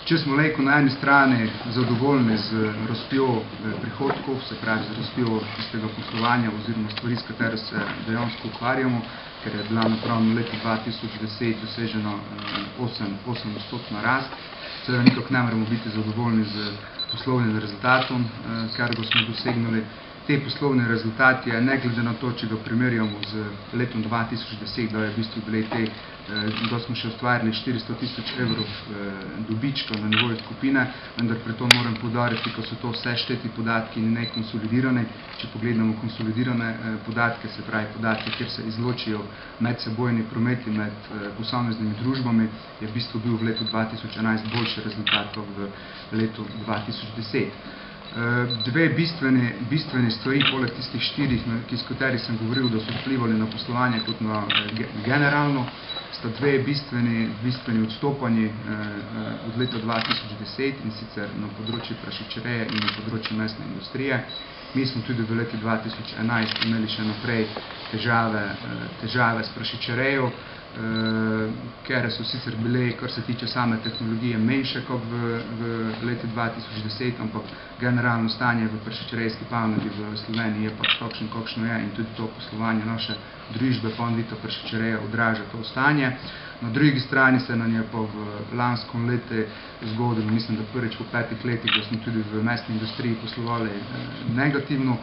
Če smo lejko na eni strani zadovoljni z rastjo prihodkov, se pravi z rastjo tistega poslovanja oziroma stvari, s katero se dejansko ukvarjamo, ker je bila napravno v letu 2010 dosežena 8% rast, seveda nikako ne moramo biti zadovoljni z poslovnim rezultatom, ker ga smo dosegnili. Te poslovne rezultate, ne glede na to, če ga primerjamo z letom 2010, da je v bistvu da smo še ustvarili 400 000 evrov dobička na nivoju skupine, vendar pri to moram poudariti, ko so to vse šteti podatki in ne konsolidirane. Če pogledamo konsolidirane podatke, se pravi podatke, kjer se izločijo medsebojni prometi med posameznimi družbami, je v bistvu bil v letu 2011 boljši rezultat kot v letu 2010. Dve bistveni stvari, poleg tistih štirih, s katerih sem govoril, da so vplivali na poslovanje kot na generalno, sta dve bistveni odstopanji od leta 2010 in sicer na področju prašičereje in na področju mesne industrije. Mi smo tudi v letu 2011 imeli še naprej težave s prašičerejo, ker so sicer bile, kar se tiče same tehnologije, menjše kot v letu 2010, ampak generalno stanje v prašičerejski panogi v Sloveniji je pač takšno, kakšno je, in tudi to poslovanje naše družbe panvita prašičereja odraža to stanje. Na drugi strani se nam je pa v lanskem letu zgodilo, mislim, da prvič po 5 letih, da smo tudi v mesni industriji poslovali negativno.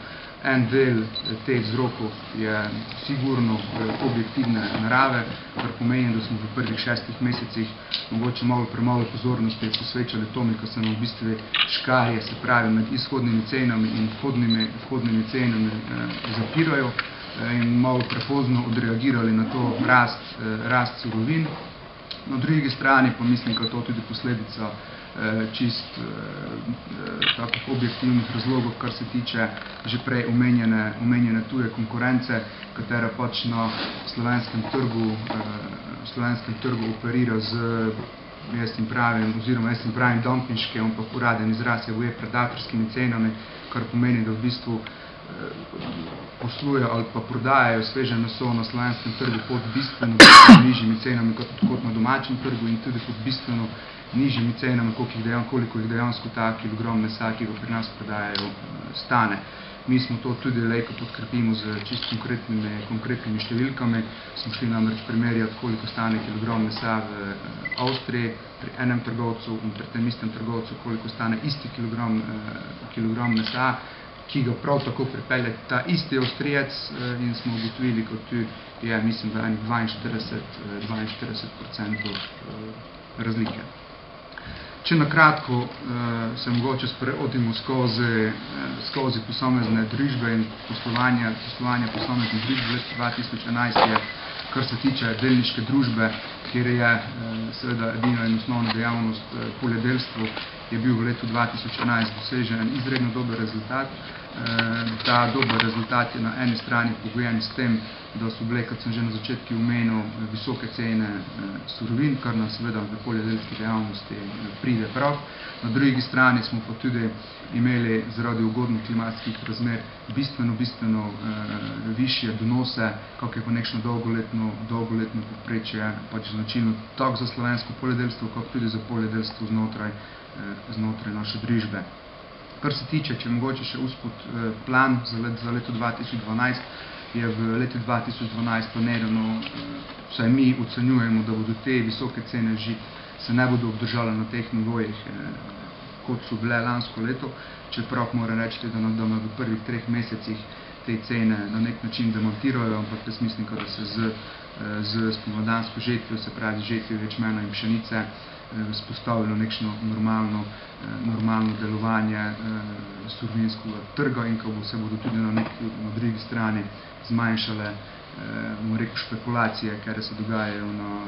En del teh vzrokov je sigurno objektivne narave, kar pomeni, da smo v prvih 6 mesecih mogoče malo premalo pozornosti posvečali tomu, ko se nam v bistvu škarje, se pravi med izhodnimi cenami in vhodnimi cenami zapirajo in malo prepozno odreagirali na to rast surovin. Na drugi strani pa mislim, da je to tudi posledica čist takih objektivnih razlogov, kar se tiče že prej omenjene tuje konkurence, katera pač na slovenskem trgu operira z, jaz jim pravim dumpinške, ampak uraden izraz je predatorskimi cenami, kar pomeni, da v bistvu poslujejo ali pa prodajajo sveže meso na slovenskem trgu pod bistveno nižjimi cenami kot na domačem trgu in tudi pod bistveno nižjimi cenami, koliko jih dejansko ta kilogram mesa, ki ga pri nas prodajajo, stane. Mi smo to tudi lejko podkrepimo z čist konkretnimi številkami. Smo šli namreč primerjati, koliko stane kilogram mesa v Avstriji pri enem trgovcu in pri tem istem trgovcu, koliko stane isti kilogram mesa, ki ga prav tako pripelje ta isti Avstrijec, in smo ugotovili, kot tu je, mislim, da enih 42% razlike. Če nakratko se mogoče sprehodimo skozi posamezne družbe in poslovanja posameznih družb v 2011 je, kar se tiče delniške družbe, kjer je seveda edina in osnovna dejavnost poljedelstvo, je bil v letu 2011 dosežen izredno dober rezultat. Ta dober rezultat je na eni strani pogojen s tem, da so bile, kot sem že na začetku omenil, visoke cene surovin, kar nam seveda v poljedelski dejavnosti pride prav. Na drugi strani smo pa tudi imeli zaradi ugodnih klimatskih razmer bistveno višje donose, kak je pa nekšno dolgoletno povprečje, pač značilno tako za slovensko poljedelstvo, kot tudi za poljedelstvo znotraj naše družbe. Kar se tiče, če mogoče še uspod plan za leto 2012, je v letu 2012 planirano, vsaj mi ocenjujemo, da bodo te visoke cene žit se ne bodo obdržale na teh nivojih, kot so bile lansko leto, čeprav moram reči, da me v prvih 3 mesecih te cene na nek način demantirajo, ampak jaz mislim, da se z spomladansko žetvijo, se pravi žetvijo ječmena in pšenice, spostavilo nekšno normalno delovanje surovinskega trga in ko se bodo tudi na drugi strani zmanjšale špekulacije, kere se dogajajo na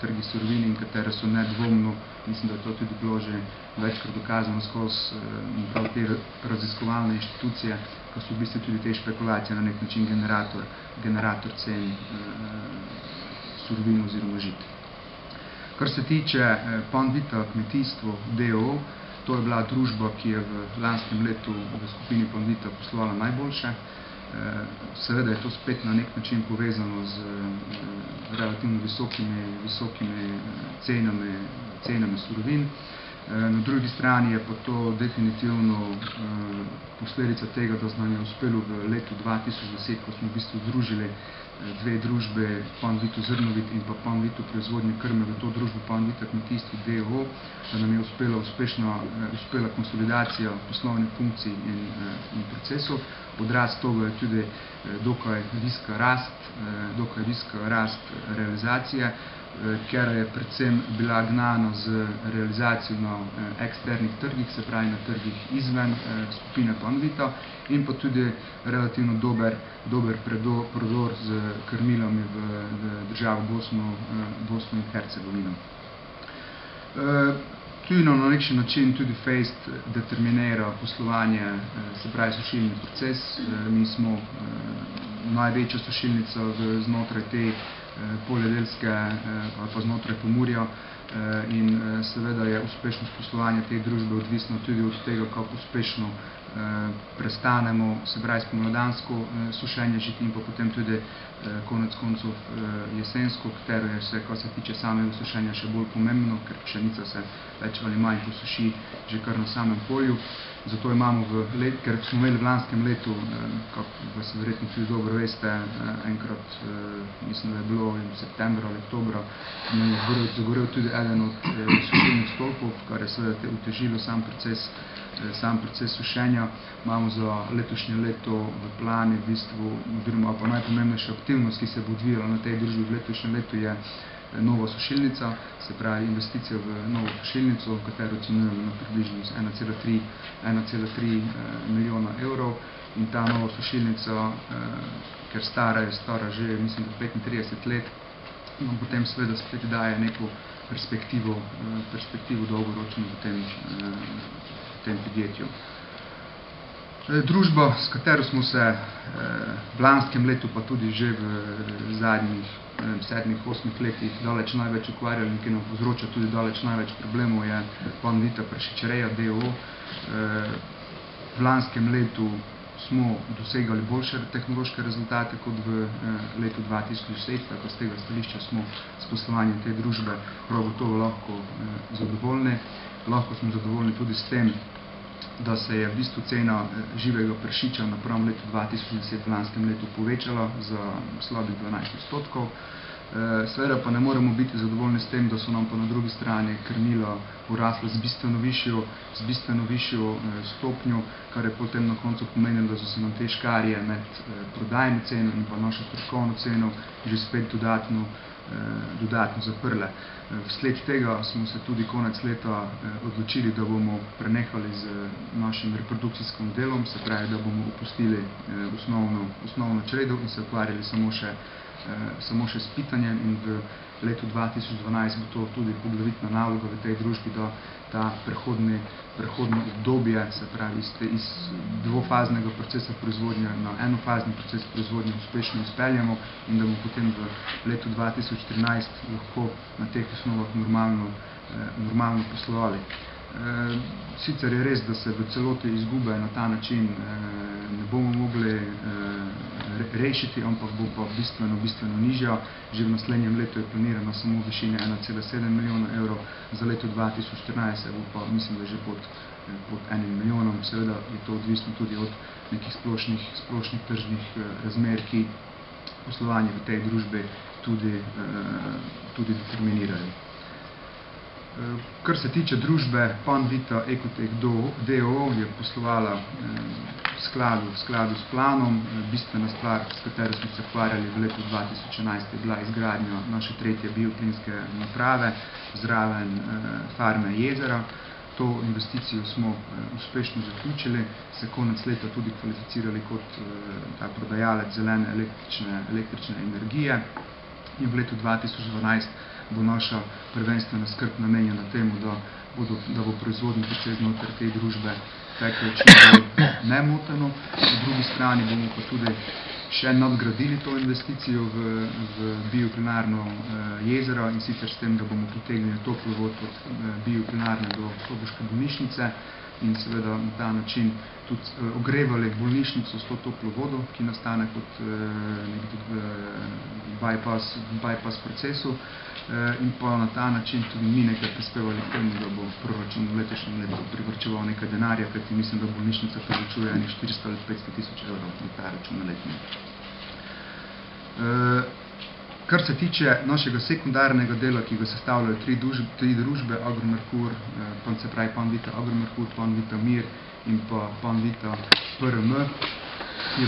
trgi surovin in katere so nedvomno, mislim, da je to tudi bilo že večkrat dokazano skozi prav te raziskovalne inštitucije, ko so v bistvu tudi te špekulacije na nek način generator cen surovin oziroma žit. Kar se tiče Panvita kmetijstvo d.o.o., to je bila družba, ki je v lanskem letu v skupini Panvita poslovala najboljše. Seveda je to spet na nek način povezano z relativno visokimi cenami surovin. Na drugi strani je pa to definitivno posledica tega, da nam je uspelo v letu 2010, ko smo v bistvu združili dve družbe, Panvitu Zrnovit in pa Panvitu proizvodnje krme v to družbo Panvita kmetijstvo d.o.o., da nam je uspela konsolidacija poslovnih funkcij in procesov. Odraz toga je tudi dokaj visoka rast realizacije, ker je predvsem bila gnana z realizacijo na eksternih trgih, se pravi na trgih izven skupine Panvita, in pa tudi relativno dober prodor z krmilami v državo Bosno in Hercegovino. Tudi na nekšen način tudi fejst determinira poslovanje, se pravi sušilni proces. Mi smo največja sušilnica znotraj te poljedelske ali pa znotraj Pomurja in seveda je uspešnost poslovanja te družbe odvisna tudi od tega, kako uspešno prestanemo, se pravi spomladansko sušenje žit in pa potem tudi konec koncev jesensko, katero je vse, kar se tiče samega sušenja, še bolj pomembno, ker pšenica se več ali manj posuši že kar na samem polju. Zato imamo ker smo imeli v lanskem letu, kako se verjetno tudi dobro veste, enkrat, mislim, da je bilo v septembra ali oktobra, nam je zagorel tudi eden od sušilnih stolpov, kar je seveda utežilo sam proces sušenja. Imamo za letošnje leto v plani v bistvu, oziroma pa najpomembnejša aktivnost, ki se bo odvijala na tej družbi v letošnjem letu, je nova sušilnica, se pravi investicija v novo sušilnico, katero ocenjujemo na približno 1,3 milijona evrov. In ta nova sušilnica, ker je stara že, mislim, 35 let, nam potem seveda spet daje neko perspektivo dolgoročno v tem podjetju. Družba, s katero smo se v lanskem letu, pa tudi že v zadnjih 7-8 letih daleč največ ukvarjali in ki nam povzroča tudi daleč največ problemov, je Panvita prašičereja d.o.o. V lanskem letu smo dosegali boljše tehnološke rezultate kot v letu 2010, tako z tega stališča smo s poslovanjem te družbe prav gotovo lahko zadovoljni. Lahko smo zadovoljni tudi s tem, da se je v bistvu cena živega prašiča napram letu 2010 v lanskem letu povečala za slabih 12%. Seveda pa ne moremo biti zadovoljni s tem, da so nam pa na drugi strani krmila porasla z bistveno višjo stopnjo, kar je potem na koncu pomenilo, da so se nam te škarje med prodajno ceno in pa našo stroškovno ceno že spet dodatno zaprle. Vsled tega smo se tudi konec leta odločili, da bomo prenehali z našim reprodukcijskim delom, se pravi, da bomo opustili osnovno čredo in se ukvarjali samo še s pitanjem, in v letu 2012 bo to tudi poglavitna naloga v tej družbi, da ta prehodno obdobje, se pravi iz dvofaznega procesa proizvodnje na enofazni proces proizvodnje uspešno izpeljamo in da bomo potem v letu 2013 lahko na teh osnovah normalno poslovali. Sicer je res, da se v celoti izgube na ta način ne bomo mogli rešiti, ampak bo pa bistveno nižja. Že v naslednjem letu je planirano samo v višini 1,7 milijona evrov, za leto 2014 bo pa, mislim, da že pod 1 milijonom. Seveda je to odvisno tudi od nekih splošnih tržnih razmer, ki poslovanje v tej družbi tudi determinirajo. Kar se tiče družbe Panvita Ecotech d.o.o. je poslovala v skladu s planom. Bistvena stvar, s katero smo se ukvarjali v letu 2011, je bila izgradnja naše tretje bioplinske naprave zraven farme Jezera. To investicijo smo uspešno zaključili, se konec leta tudi kvalificirali kot prodajalec zelene električne energije. In v letu 2012 bo naša prvenstvena skrb namenjena temu, da bo proizvodni proces znotraj te družbe tekel čim bolj nemoteno. Po drugi strani bomo pa tudi še nadgradili to investicijo v bioplinarno jezero, in sicer s tem, da bomo potegnili toplovod od bioplinarne do soboške bolnišnice in seveda na ta način tudi ogrevali bolnišnico s to toplo vodo, ki nastane kot bypass procesu, in pa na ta način tudi mi nekaj prispevali k temu, da bo proračun v letošnjem letu privrčeval nekaj denarja, kajti mislim, da bolnišnica privrčuje 400 ali 500 tisoč evrov na ta račun na letni. Kar se tiče našega sekundarnega dela, ki ga sestavljajo tri družbe, Agromerkur, se pravi panvita Agromerkur, panvita Mir in pa panvita PRM, je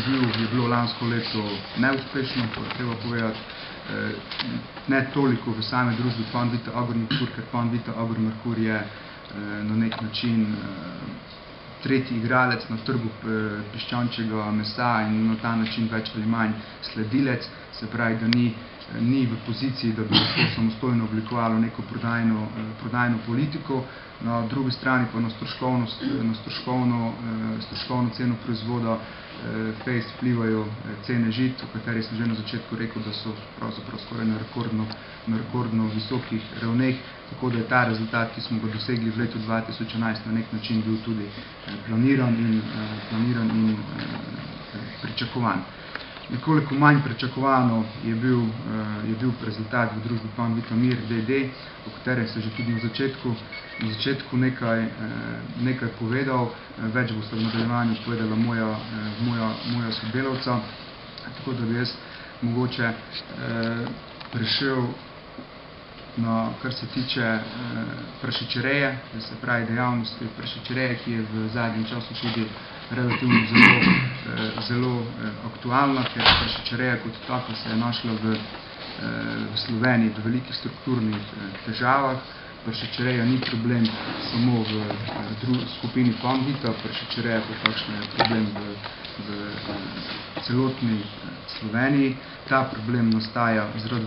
bilo lansko leto neuspešno, to je treba povedati, ne toliko v same družbi panvita Agromerkur, ker panvita Agromerkur je na nek način tretji igralec na trgu piščančjega mesa in na ta način več ali manj sledilec, se pravi, da ni v poziciji, da bi lahko samostojno oblikovalo neko prodajno politiko. Na drugi strani pa na stroškovno ceno proizvoda fejst vplivajo cene žit, o kateri sem že na začetku rekel, da so pravzaprav skoraj na rekordno visokih ravneh, tako da je ta rezultat, ki smo ga dosegli v letu 2011, na nek način bil tudi planiran in pričakovan. Nekoliko manj pričakovano je bil rezultat v družbi panvita Mir d.d., o katerem se že tudi na začetku nekaj povedal, več bo se v nadaljevanju povedala moja sodelavca, tako da bi jaz mogoče prešel na, kar se tiče prašičereje, se pravi dejavnosti prašičereje, ki je v zadnjem času tudi relativno zelo aktualna, ker prašičereja kot taka se je našla v Sloveniji v velikih strukturnih težavah. Prašičereja ni problem samo v skupini panvita, prašičereja kot takšna je problem v celotni Sloveniji. Ta problem nastaja zaradi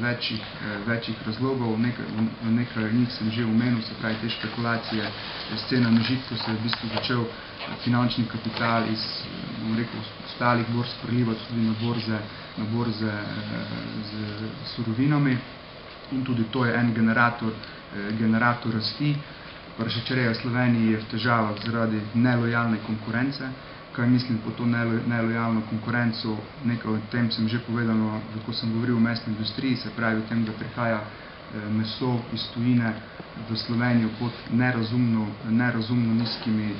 večjih razlogov, nekaj njih sem že omenil, se pravi te špekulacije s cenami žit, ko se je v bistvu začel finančni kapital iz, ostalih borz prelivati tudi na borze z surovinami in tudi to je en generator rasti. Prašičereja v Sloveniji je v težavah zaradi nelojalne konkurence. Kaj mislim po to nelojalno konkurenco? Nekaj o tem sem že povedal, ko sem govoril o mesni industriji, se pravi o tem, da prihaja meso iz tujine v Slovenijo pod nerazumno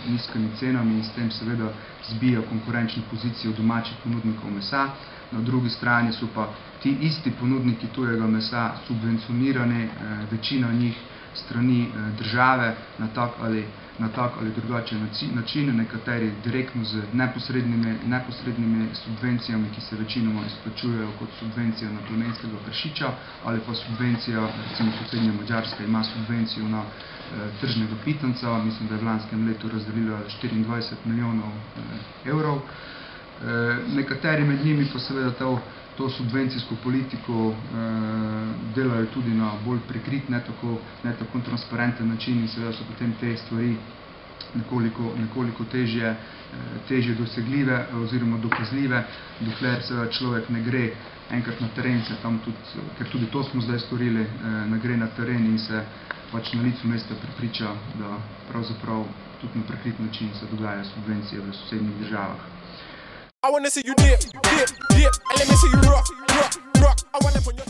nizkimi cenami in s tem seveda zbija konkurenčno pozicijo domačih ponudnikov mesa. Na drugi strani so pa ti isti ponudniki tujega mesa subvencionirani, večina njih strani države na tak ali drugačen način, nekateri direktno z neposrednimi subvencijami, ki se večinoma izplačujejo kot subvencija na plemenskega prašiča ali pa subvencija, recimo sosednja Madžarska ima subvencijo na tržnega pitanca, mislim, da je v lanskem letu razdelila 24 milijonov evrov. Nekateri med njimi pa seveda to subvencijsko politiko delajo tudi na bolj prikrit, ne tako transparenten način in seveda so potem te stvari nekoliko težje dosegljive oziroma dokazljive, dokler seveda človek ne gre enkrat na teren, ker tudi to smo zdaj storili, ne gre na teren in se pač na licu mesta prepriča, da pravzaprav tudi na prikrit način se dogajajo subvencije v sosednjih državah. I wanna see you dip, dip, dip, and let me see you rock, rock, rock. I wanna put your